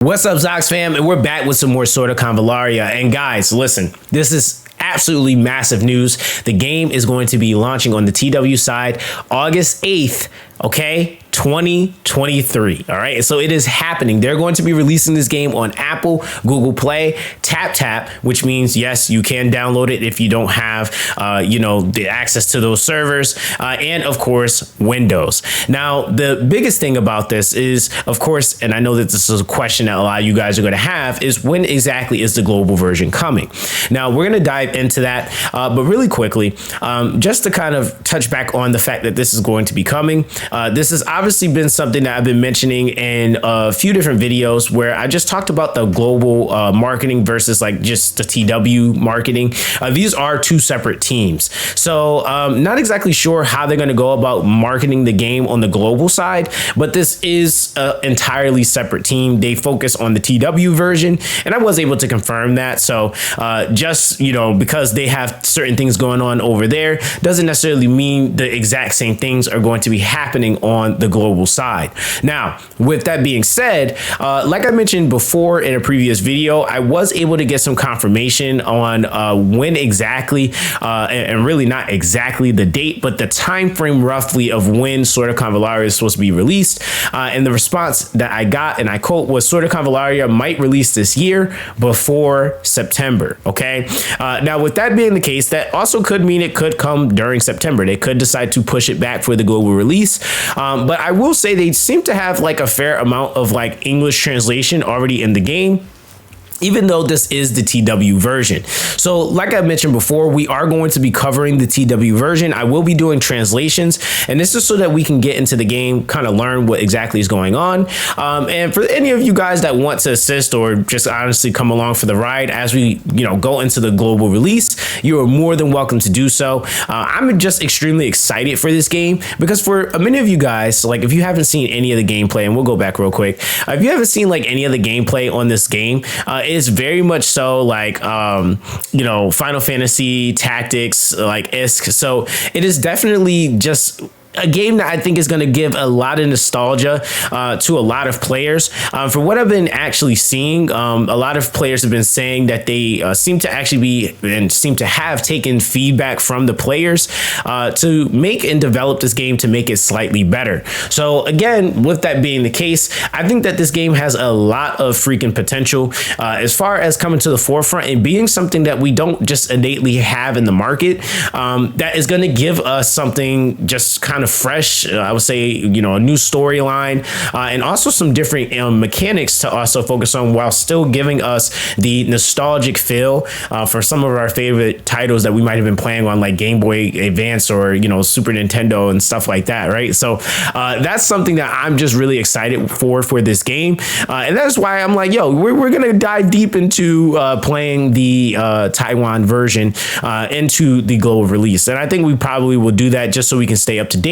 What's up, Zox fam? And we're back with some more Sword of Convallaria. And guys, listen, this is absolutely massive news. The game is going to be launching on the TW side August 8th, okay? 2023. All right. So it is happening. They're going to be releasing this game on Apple, Google Play, taptap, which means, yes, you can download it if you don't have, the access to those servers, and of course, Windows. Now, the biggest thing about this is, of course, and I know that this is a question that a lot of you guys are going to have, is when exactly is the global version coming? Now, we're going to dive into that, but really quickly, just to kind of touch back on the fact that this is going to be coming. This is obviously been something that I've been mentioning in a few different videos where I just talked about the global marketing versus like just the TW marketing. These are two separate teams. So not exactly sure how they're going to go about marketing the game on the global side, but this is an entirely separate team. They focus on the TW version, and I was able to confirm that. So just, because they have certain things going on over there doesn't necessarily mean the exact same things are going to be happening on the global side. Now, with that being said, like I mentioned before in a previous video, I was able to get some confirmation on when exactly, and really not exactly the date, but the time frame roughly of when Sword of Convallaria is supposed to be released. And the response that I got, and I quote, was Sword of Convallaria might release this year before September. Okay. Now, with that being the case, that also could mean it could come during September. They could decide to push it back for the global release. But I will say they seem to have like a fair amount of like English translation already in the game, even though this is the TW version. So like I mentioned before, we are going to be covering the TW version. I will be doing translations, and this is so that we can get into the game, kind of learn what exactly is going on. And for any of you guys that want to assist or just honestly come along for the ride as we, go into the global release, you are more than welcome to do so. I'm just extremely excited for this game because for many of you guys, like if you haven't seen any of the gameplay, and we'll go back real quick, if you haven't seen like any of the gameplay on this game, it's very much so like, Final Fantasy Tactics, like ISK. So it is definitely just a game that I think is going to give a lot of nostalgia to a lot of players. For what I've been actually seeing, a lot of players have been saying that they seem to actually be and seem to have taken feedback from the players to make and develop this game to make it slightly better. So again, with that being the case, I think that this game has a lot of freaking potential as far as coming to the forefront and being something that we don't just innately have in the market, that is going to give us something just kind of fresh, I would say, a new storyline, and also some different mechanics to also focus on while still giving us the nostalgic feel for some of our favorite titles that we might have been playing on like Game Boy Advance or, Super Nintendo and stuff like that. Right. So that's something that I'm just really excited for this game. And that's why I'm like, we're going to dive deep into playing the Taiwan version into the global release. And I think we probably will do that just so we can stay up to date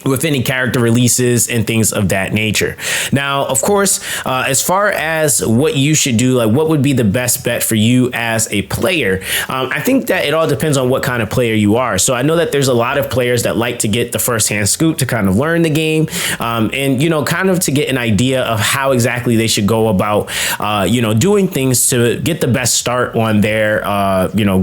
with any character releases and things of that nature. Now, of course, as far as what you should do, like what would be the best bet for you as a player, I think that it all depends on what kind of player you are. So I know that there's a lot of players that like to get the firsthand scoop to kind of learn the game, and kind of to get an idea of how exactly they should go about doing things to get the best start on their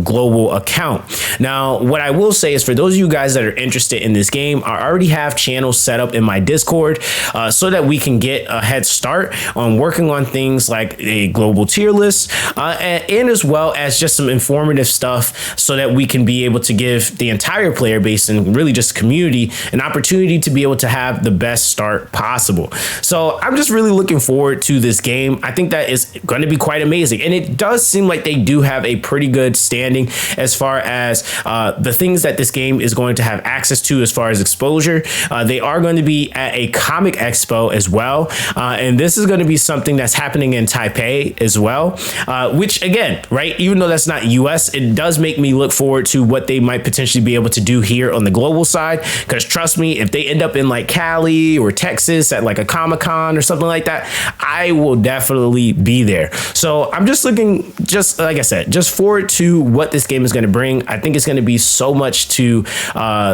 global account. Now, what I will say is for those of you guys that are interested in this game, I already have channels set up in my Discord so that we can get a head start on working on things like a global tier list, and as well as just some informative stuff so that we can be able to give the entire player base and really just community an opportunity to be able to have the best start possible. So I'm just really looking forward to this game. I think that is going to be quite amazing, and it does seem like they do have a pretty good standing as far as the things that this game is going to have access to as far as exposure. They are going to be at a comic expo as well. And this is going to be something that's happening in Taipei as well, which again, right, even though that's not US, it does make me look forward to what they might potentially be able to do here on the global side. Because trust me, if they end up in like Cali or Texas at like a Comic-Con or something like that, I will definitely be there. So I'm just looking, just like I said, just forward to what this game is going to bring. I think it's going to be so much to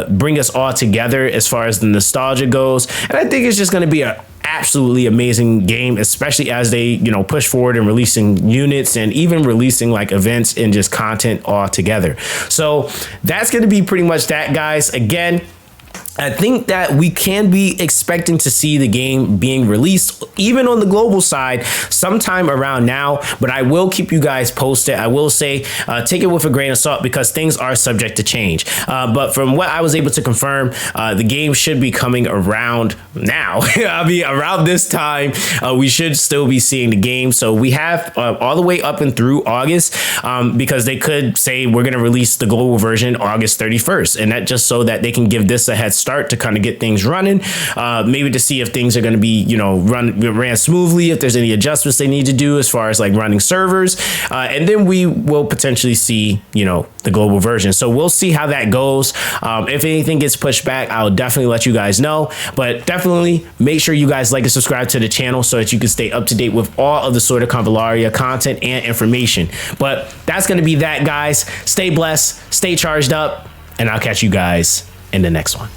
bring us all together as far as the nostalgia goes, and I think it's just going to be a absolutely amazing game, especially as they, you know, push forward and releasing units and even releasing like events and just content all together. So that's going to be pretty much that, guys. Again, I think that we can be expecting to see the game being released even on the global side sometime around now, but I will keep you guys posted. I will say take it with a grain of salt because things are subject to change. But from what I was able to confirm, the game should be coming around now. I mean, around this time, we should still be seeing the game. So we have all the way up and through August because they could say we're going to release the global version August 31st. And that just so that they can give this a head start to kind of get things running, maybe to see if things are going to be, you know, ran smoothly, if there's any adjustments they need to do as far as like running servers, and then we will potentially see, you know, the global version. So we'll see how that goes. If anything gets pushed back, I'll definitely let you guys know, but definitely make sure you guys like and subscribe to the channel so that you can stay up to date with all of the Sword of Convallaria content and information. But that's going to be that, guys. Stay blessed, stay charged up, and I'll catch you guys in the next one.